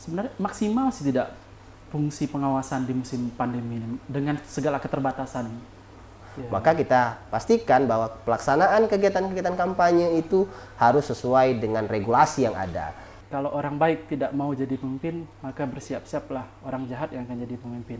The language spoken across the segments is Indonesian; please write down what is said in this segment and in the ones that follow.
Sebenarnya maksimal sih tidak fungsi pengawasan di musim pandemi ini dengan segala keterbatasan. Ya. Maka kita pastikan bahwa pelaksanaan kegiatan-kegiatan kampanye itu harus sesuai dengan regulasi yang ada. Kalau orang baik tidak mau jadi pemimpin, maka bersiap-siaplah orang jahat yang akan jadi pemimpin.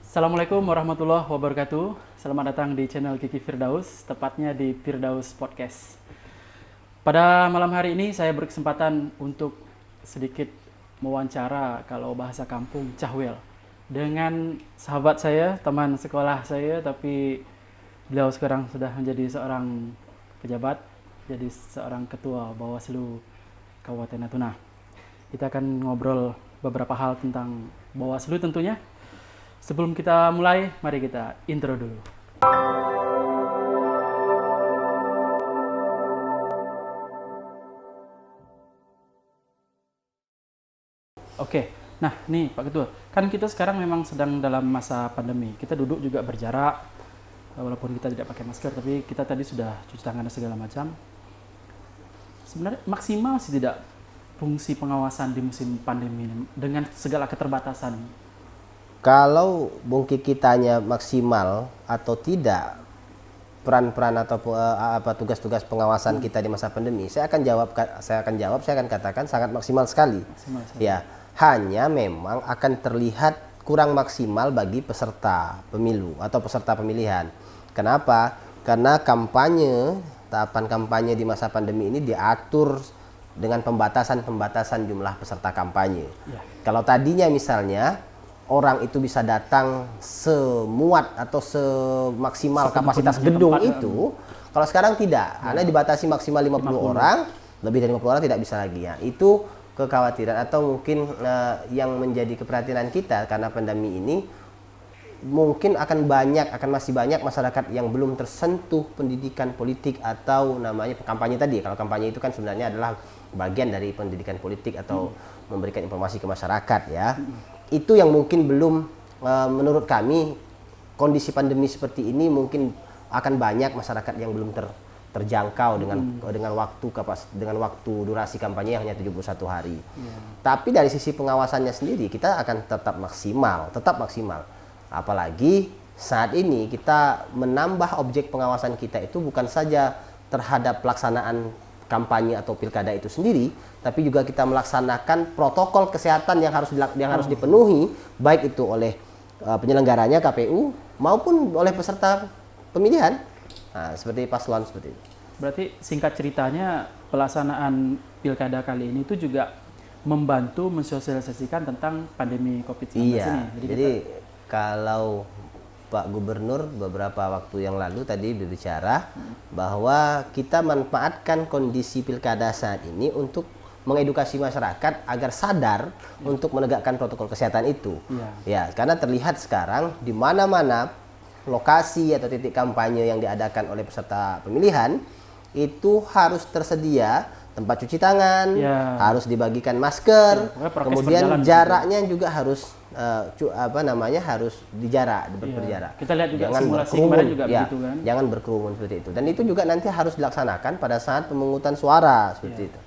Assalamualaikum warahmatullahi wabarakatuh. Selamat datang di channel Kiki Firdaus, tepatnya di Firdaus Podcast. Pada malam hari ini saya berkesempatan untuk sedikit mewawancara, kalau bahasa kampung, cahwel, dengan sahabat saya, teman sekolah saya, tapi beliau sekarang sudah menjadi seorang pejabat, jadi seorang ketua Bawaslu Kabupaten Natuna. Kita akan ngobrol beberapa hal tentang Bawaslu tentunya. Sebelum kita mulai, mari kita intro dulu. Oke, nah nih Pak Ketua, kan kita sekarang memang sedang dalam masa pandemi. Kita duduk juga berjarak, walaupun kita tidak pakai masker, tapi kita tadi sudah cuci tangan dan segala macam. Sebenarnya maksimal sih tidak fungsi pengawasan di musim pandemi ini dengan segala keterbatasan. Kalau Bung Kiki tanya maksimal atau tidak peran-peran atau tugas-tugas pengawasan kita di masa pandemi, saya akan katakan sangat maksimal sekali. Ya, hanya memang akan terlihat kurang maksimal bagi peserta pemilu atau peserta pemilihan. Kenapa? Karena tahapan kampanye di masa pandemi ini diatur dengan pembatasan jumlah peserta kampanye. Ya. Kalau tadinya misalnya orang itu bisa datang semuat atau semaksimal kapasitas gedung itu, kalau sekarang tidak, karena dibatasi maksimal 50 orang, lebih dari 50 orang tidak bisa lagi. Ya, itu kekhawatiran atau mungkin yang menjadi keperhatian kita karena pandemi ini, mungkin akan masih banyak masyarakat yang belum tersentuh pendidikan politik atau namanya kampanye tadi. Kalau kampanye itu kan sebenarnya adalah bagian dari pendidikan politik atau memberikan informasi ke masyarakat, ya. Itu yang mungkin belum, menurut kami, kondisi pandemi seperti ini mungkin akan banyak masyarakat yang belum terjangkau dengan waktu durasi kampanye yang hanya 71 hari. Tapi dari sisi pengawasannya sendiri kita akan tetap maksimal. Apalagi saat ini kita menambah objek pengawasan kita itu bukan saja terhadap pelaksanaan kampanye atau pilkada itu sendiri, tapi juga kita melaksanakan protokol kesehatan yang harus dipenuhi, baik itu oleh penyelenggaranya KPU maupun oleh peserta pemilihan. Nah, seperti paslon seperti itu. Berarti singkat ceritanya pelaksanaan pilkada kali ini itu juga membantu mensosialisasikan tentang pandemi COVID-19 ini. Jadi kalau Pak Gubernur beberapa waktu yang lalu tadi berbicara bahwa kita manfaatkan kondisi pilkada saat ini untuk mengedukasi masyarakat agar sadar untuk menegakkan protokol kesehatan itu. Ya, karena terlihat sekarang di mana-mana lokasi atau titik kampanye yang diadakan oleh peserta pemilihan itu harus tersedia tempat cuci tangan, harus dibagikan masker, kemudian jaraknya juga harus harus berjarak. Kita lihat juga jangan simulasi kemarin juga begitu kan. Jangan berkerumun seperti itu. Dan itu juga nanti harus dilaksanakan pada saat pemungutan suara seperti itu.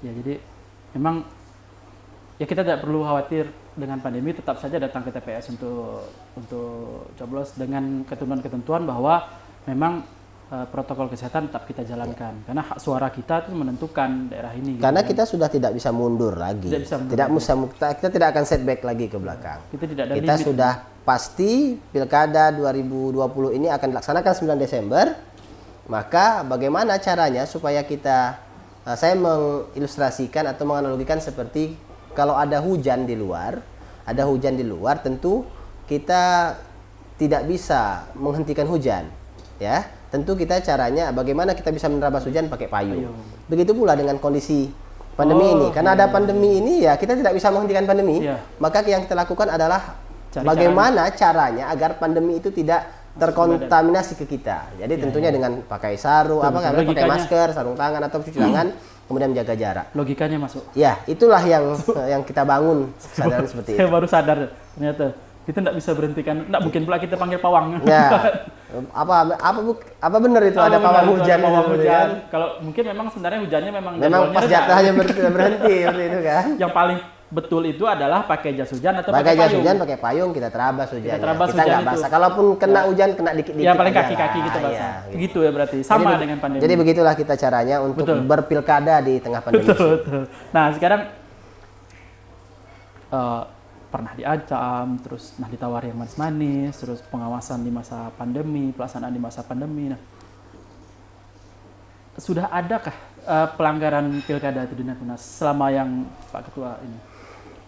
Ya, jadi memang ya kita tidak perlu khawatir dengan pandemi, tetap saja datang ke TPS untuk coblos dengan ketentuan-ketentuan bahwa memang protokol kesehatan tetap kita jalankan, karena hak suara kita itu menentukan daerah ini. Karena kita sudah tidak bisa mundur lagi, kita tidak akan setback lagi ke belakang. Kita sudah pasti pilkada 2020 ini akan dilaksanakan 9 Desember. Maka bagaimana caranya supaya saya mengilustrasikan atau menganalogikan seperti kalau ada hujan di luar, tentu kita tidak bisa menghentikan hujan, ya. Tentu kita caranya bagaimana kita bisa menerabas hujan pakai payung. Begitu pula dengan kondisi pandemi ini. Karena ada pandemi ini, ya kita tidak bisa menghentikan pandemi. Maka yang kita lakukan adalah bagaimana caranya agar pandemi itu tidak terkontaminasi ke kita. Jadi tentunya dengan pakai pakai masker, sarung tangan atau cuci tangan, kemudian menjaga jarak. Logikanya masuk. Ya, itulah yang kita bangun kesadaran seperti itu. Saya baru sadar ternyata Kita nggak bisa berhentikan, nggak mungkin pula kita panggil pawang. Ya, apa benar itu ada pawang hujan? Pawang gitu hujan. kan? Kalau mungkin memang sebenarnya hujannya memang Memang pas jadwalnya jatuhnya berhenti seperti itu kan? yang paling betul itu adalah pakai jas hujan atau Pakai jas payung. hujan, pakai payung, kita terabas hujannya. terabas Kita hujan nggak itu. basah. Kalaupun kena hujan, kena dikit-dikit. Ya paling aja kaki-kaki lah. kita basah. Iya, gitu. Gitu ya berarti. Sama dengan pandemi. Jadi begitulah kita caranya untuk Betul. berpilkada di tengah pandemi. Betul. Nah sekarang pernah diancam, terus ditawari yang manis-manis, terus pengawasan di masa pandemi, pelaksanaan di masa pandemi. Nah, sudah adakah pelanggaran pilkada itu di Natuna selama yang Pak Ketua ini,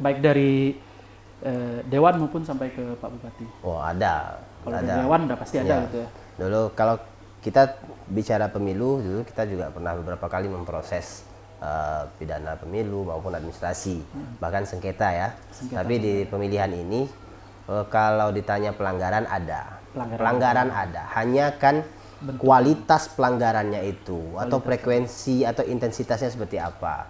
baik dari Dewan maupun sampai ke Pak Bupati? Oh ada. Kalau dari Dewan udah pasti ada Iya. gitu ya. Dulu kalau kita bicara pemilu, dulu kita juga pernah beberapa kali memproses pidana pemilu maupun administrasi, bahkan sengketa ya. Tapi di pemilihan ini kalau ditanya pelanggaran ada, pelanggaran ada. Hanya kan kualitas pelanggarannya itu atau frekuensi atau intensitasnya seperti apa.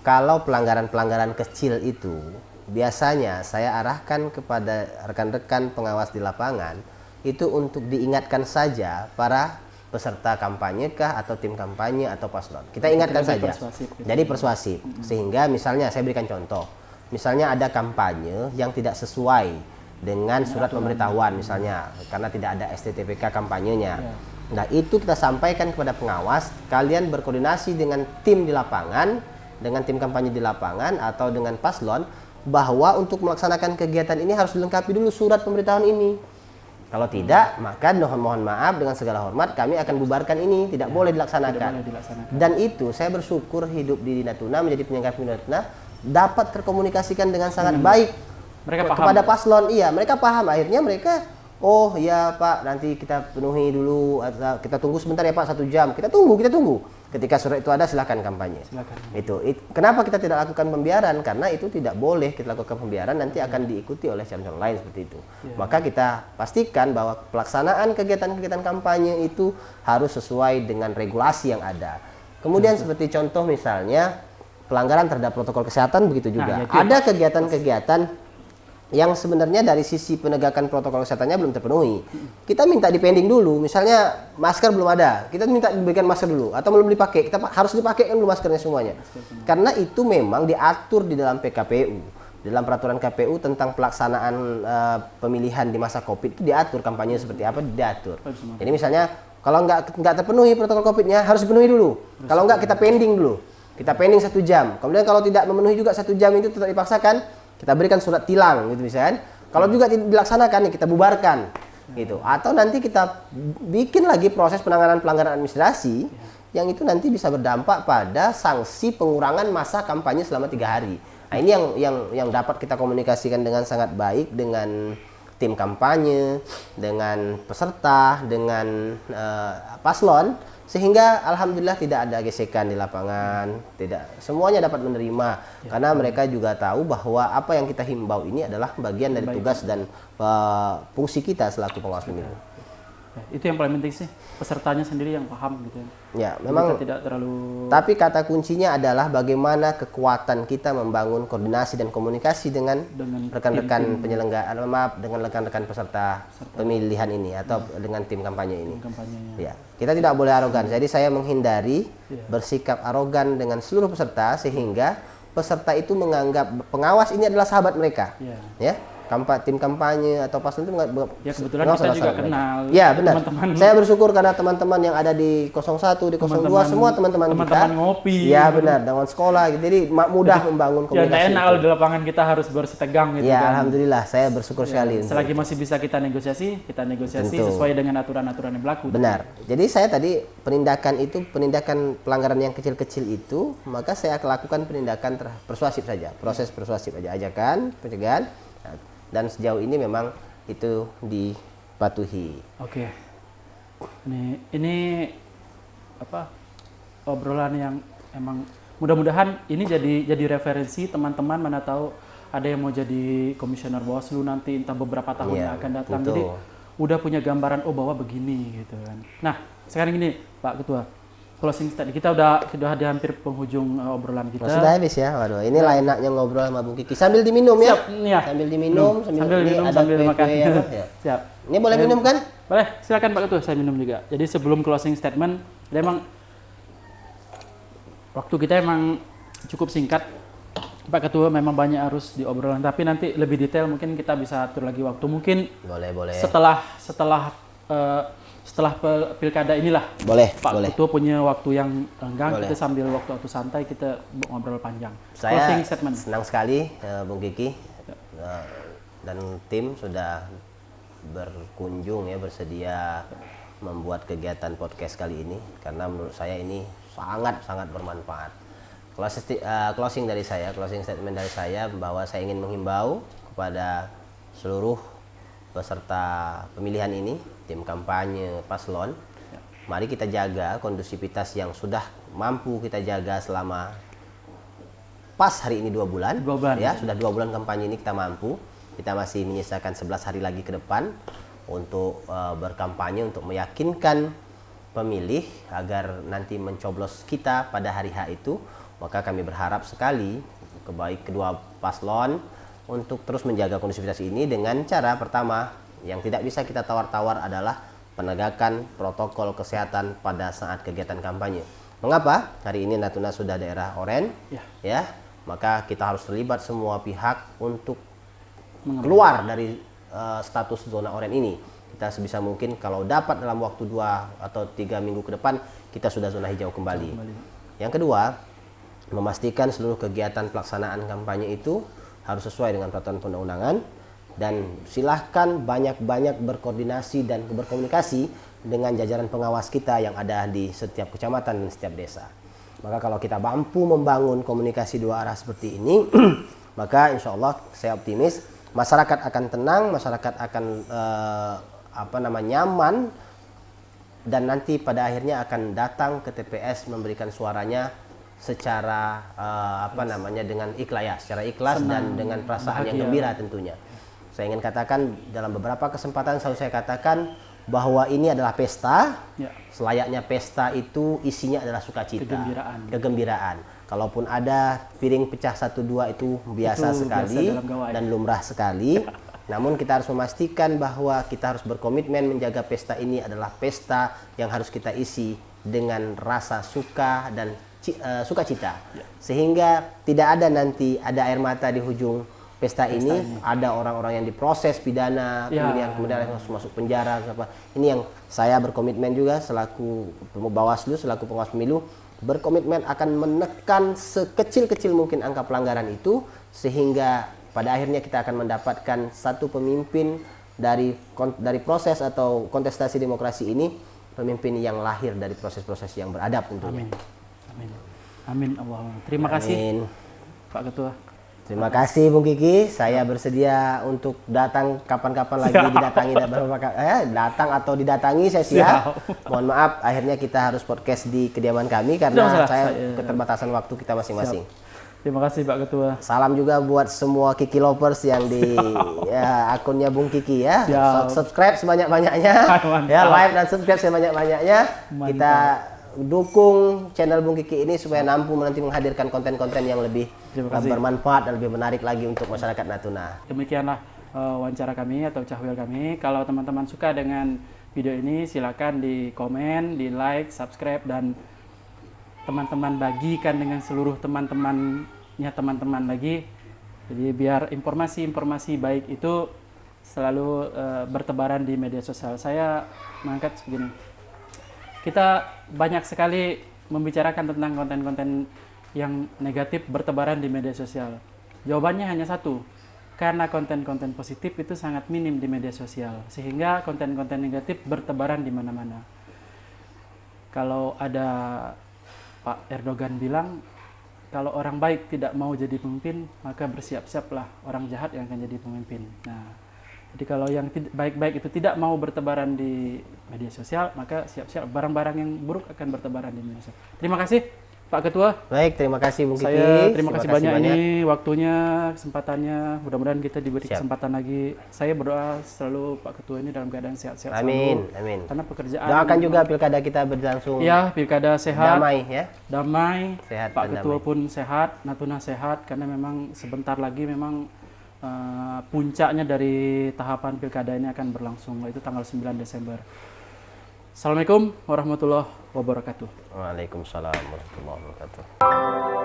Kalau pelanggaran-pelanggaran kecil itu biasanya saya arahkan kepada rekan-rekan pengawas di lapangan itu untuk diingatkan saja para peserta kampanye kah atau tim kampanye atau paslon. Kita ingatkan saja. Persuasif, gitu. Jadi persuasif. Sehingga misalnya saya berikan contoh. Misalnya ada kampanye yang tidak sesuai dengan surat pemberitahuan misalnya karena tidak ada STTPK kampanyenya. Nah, itu kita sampaikan kepada pengawas, kalian berkoordinasi dengan tim di lapangan, dengan tim kampanye di lapangan atau dengan paslon bahwa untuk melaksanakan kegiatan ini harus dilengkapi dulu surat pemberitahuan ini. Kalau tidak, maka mohon maaf dengan segala hormat kami akan bubarkan ini, tidak boleh dilaksanakan. Dan itu saya bersyukur hidup di Natuna menjadi penyelenggara pemilu Natuna dapat terkomunikasikan dengan sangat baik Mereka paham. kepada paslon. Iya, mereka paham. Akhirnya mereka, oh ya Pak, nanti kita penuhi dulu, atau kita tunggu sebentar ya Pak, 1 jam. Kita tunggu. Ketika surat itu ada silahkan kampanye. Kenapa kita tidak lakukan pembiaran? Karena itu tidak boleh kita lakukan pembiaran, nanti akan diikuti oleh calon lain seperti itu. Maka kita pastikan bahwa pelaksanaan kegiatan-kegiatan kampanye itu harus sesuai dengan regulasi yang ada. Kemudian seperti contoh misalnya pelanggaran terhadap protokol kesehatan begitu juga. Ada kegiatan-kegiatan yang sebenarnya dari sisi penegakan protokol kesehatannya belum terpenuhi. Kita minta dipending dulu, misalnya masker belum ada, kita minta diberikan masker dulu, atau belum dipakai, kita harus dipakai kan dulu maskernya semuanya. Karena itu memang diatur di dalam PKPU, dalam peraturan KPU tentang pelaksanaan pemilihan di masa COVID itu diatur kampanye seperti apa diatur. Jadi misalnya kalau nggak terpenuhi protokol COVID-nya harus dipenuhi dulu. Kalau nggak kita pending dulu, kita pending 1 jam. Kemudian kalau tidak memenuhi juga 1 jam itu tetap dipaksakan, kita berikan surat tilang gitu misalnya. Kalau juga tidak dilaksanakan nih kita bubarkan gitu. Atau nanti kita bikin lagi proses penanganan pelanggaran administrasi yang itu nanti bisa berdampak pada sanksi pengurangan masa kampanye selama 3 hari. Nah, ini yang dapat kita komunikasikan dengan sangat baik dengan tim kampanye, dengan peserta, dengan paslon, sehingga alhamdulillah tidak ada gesekan di lapangan, tidak, semuanya dapat menerima karena mereka juga tahu bahwa apa yang kita himbau ini adalah bagian dari tugas dan fungsi kita selaku pengawas pemilu. Itu yang paling penting sih, pesertanya sendiri yang paham gitu. Ya, memang kita tidak terlalu. Tapi kata kuncinya adalah bagaimana kekuatan kita membangun koordinasi dan komunikasi dengan rekan-rekan penyelenggara, dengan rekan-rekan peserta pemilihan ini atau dengan tim kampanye ini. Ya, kita tidak boleh arogan. Jadi saya menghindari bersikap arogan dengan seluruh peserta sehingga peserta itu menganggap pengawas ini adalah sahabat mereka. Ya. Tim kampanye atau paslon itu ya kebetulan kita juga kenal. Ya benar. Teman-teman. Saya bersyukur karena teman-teman yang ada di 01, di 02 semua teman-teman kita. Ngopi. Ya benar, dengan sekolah gitu. Jadi mudah membangun komunikasi. Ya enak kalau di lapangan kita harus bersetegang gitu. Ya alhamdulillah, saya bersyukur sekali. Selagi masih bisa kita negosiasi Tentu. sesuai dengan aturan-aturan yang berlaku. Benar. Jadi saya tadi penindakan pelanggaran yang kecil-kecil itu, maka saya akan lakukan penindakan persuasif saja, proses persuasif aja, ajakan, pencegahan. Dan sejauh ini memang itu dipatuhi. Oke. Ini apa obrolan yang emang mudah-mudahan ini jadi referensi teman-teman, mana tahu ada yang mau jadi komisioner Bawaslu nanti entah beberapa tahun yang akan datang. betul. Jadi udah punya gambaran bahwa begini gitu kan. Nah, sekarang gini Pak Ketua. closing statement. Kita sudah di hampir penghujung obrolan kita. Sudah habis ya. Waduh, ini enaknya ngobrol sama Bung Kiki sambil diminum ya. Siap, ya. Sambil diminum, sambil ini minum ada sambil kue-kue makan. ya, Pak, ya. Siap. Ini boleh minum kan? Boleh, silakan Pak Ketua, saya minum juga. Jadi sebelum closing statement, memang waktu kita emang cukup singkat. Pak Ketua memang banyak harus diobrolan, tapi nanti lebih detail mungkin kita bisa atur lagi waktu. Mungkin Boleh. setelah pilkada inilah. Boleh, Pak boleh. Ketua punya waktu yang renggang, Boleh. kita sambil waktu santai kita ngobrol panjang. Saya Closing statement. senang sekali Bung Kiki dan tim sudah berkunjung ya, bersedia membuat kegiatan podcast kali ini karena menurut saya ini sangat bermanfaat. Closing statement dari saya bahwa saya ingin menghimbau kepada seluruh peserta pemilihan ini, tim kampanye paslon, mari kita jaga kondusivitas yang sudah mampu kita jaga selama pas hari ini 2 bulan. 2 bulan. Ya, sudah 2 bulan kampanye ini kita mampu. Kita masih menyisakan 11 hari lagi ke depan untuk berkampanye, untuk meyakinkan pemilih agar nanti mencoblos kita pada hari H itu. Maka kami berharap sekali baik kedua paslon untuk terus menjaga kondusivitas ini dengan cara pertama yang tidak bisa kita tawar-tawar adalah penegakan protokol kesehatan pada saat kegiatan kampanye. Mengapa? Hari ini Natuna sudah daerah oranye, ya, maka kita harus terlibat semua pihak untuk keluar dari status zona oranye ini. Kita sebisa mungkin kalau dapat dalam waktu 2 atau 3 minggu ke depan kita sudah zona hijau kembali. Yang kedua, memastikan seluruh kegiatan pelaksanaan kampanye itu harus sesuai dengan peraturan perundang-undangan dan silahkan banyak-banyak berkoordinasi dan berkomunikasi dengan jajaran pengawas kita yang ada di setiap kecamatan dan setiap desa. Maka kalau kita mampu membangun komunikasi 2 arah seperti ini, maka insya Allah saya optimis masyarakat akan tenang, masyarakat akan nyaman, dan nanti pada akhirnya akan datang ke TPS memberikan suaranya secara dengan secara ikhlas dan dengan perasaan yang gembira tentunya. Saya ingin katakan dalam beberapa kesempatan selalu saya katakan bahwa ini adalah pesta. Selayaknya pesta itu isinya adalah sukacita, kegembiraan. Kalaupun ada piring pecah 1-2 itu biasa sekali dan lumrah sekali. Namun kita harus memastikan bahwa kita harus berkomitmen menjaga pesta ini adalah pesta yang harus kita isi dengan rasa suka dan sukacita, sehingga tidak ada nanti ada air mata di ujung pesta ini. Ada orang-orang yang diproses pidana, kemudian harus masuk penjara. Ini yang saya berkomitmen juga selaku Bawaslu, selaku pengawas pemilu, berkomitmen akan menekan sekecil-kecil mungkin angka pelanggaran itu, sehingga pada akhirnya kita akan mendapatkan satu pemimpin dari proses atau kontestasi demokrasi ini, pemimpin yang lahir dari proses-proses yang beradab tentunya. Amin Allahumma. Terima kasih Pak Ketua. Terima kasih Bung Kiki. Saya bersedia untuk datang kapan-kapan lagi didatangi datang atau didatangi saya siap. Mohon maaf akhirnya kita harus podcast di kediaman kami karena keterbatasan waktu kita masing-masing. Terima kasih Pak Ketua. Salam juga buat semua Kiki lovers yang di akunnya Bung Kiki ya. Subscribe sebanyak-banyaknya. Ya, like dan subscribe sebanyak-banyaknya. Kita dukung channel Bung Kiki ini supaya mampu nanti menghadirkan konten-konten yang lebih bermanfaat dan lebih menarik lagi untuk masyarakat Natuna. Demikianlah wawancara kami atau cahwil kami. Kalau teman-teman suka dengan video ini, silakan di komen, di like, subscribe, dan teman-teman bagikan dengan seluruh teman-teman lagi. Jadi biar informasi-informasi baik itu selalu bertebaran di media sosial. Saya mengangkat begini. Kita banyak sekali membicarakan tentang konten-konten yang negatif bertebaran di media sosial. Jawabannya hanya satu, karena konten-konten positif itu sangat minim di media sosial, sehingga konten-konten negatif bertebaran di mana-mana. Kalau ada Pak Erdogan bilang, kalau orang baik tidak mau jadi pemimpin, maka bersiap-siaplah orang jahat yang akan jadi pemimpin. Nah, jadi kalau yang baik-baik itu tidak mau bertebaran di media sosial, maka siap-siap barang-barang yang buruk akan bertebaran di media sosial. Terima kasih. Pak Ketua. Baik, terima kasih Bung Kiki. Saya terima kasih banyak ini waktunya, kesempatannya. Mudah-mudahan kita diberi kesempatan lagi. Saya berdoa selalu Pak Ketua ini dalam keadaan sehat-sehat Amin, selalu. amin. Karena pekerjaan. Doakan juga pilkada kita berlangsung Ya, pilkada sehat. damai ya. Damai. Sehat Pak dan Ketua pun sehat, Natuna sehat. Karena memang sebentar lagi memang puncaknya dari tahapan pilkada ini akan berlangsung. Itu tanggal 9 Desember. Assalamualaikum warahmatullahi wabarakatuh. Waalaikumsalam warahmatullahi wabarakatuh.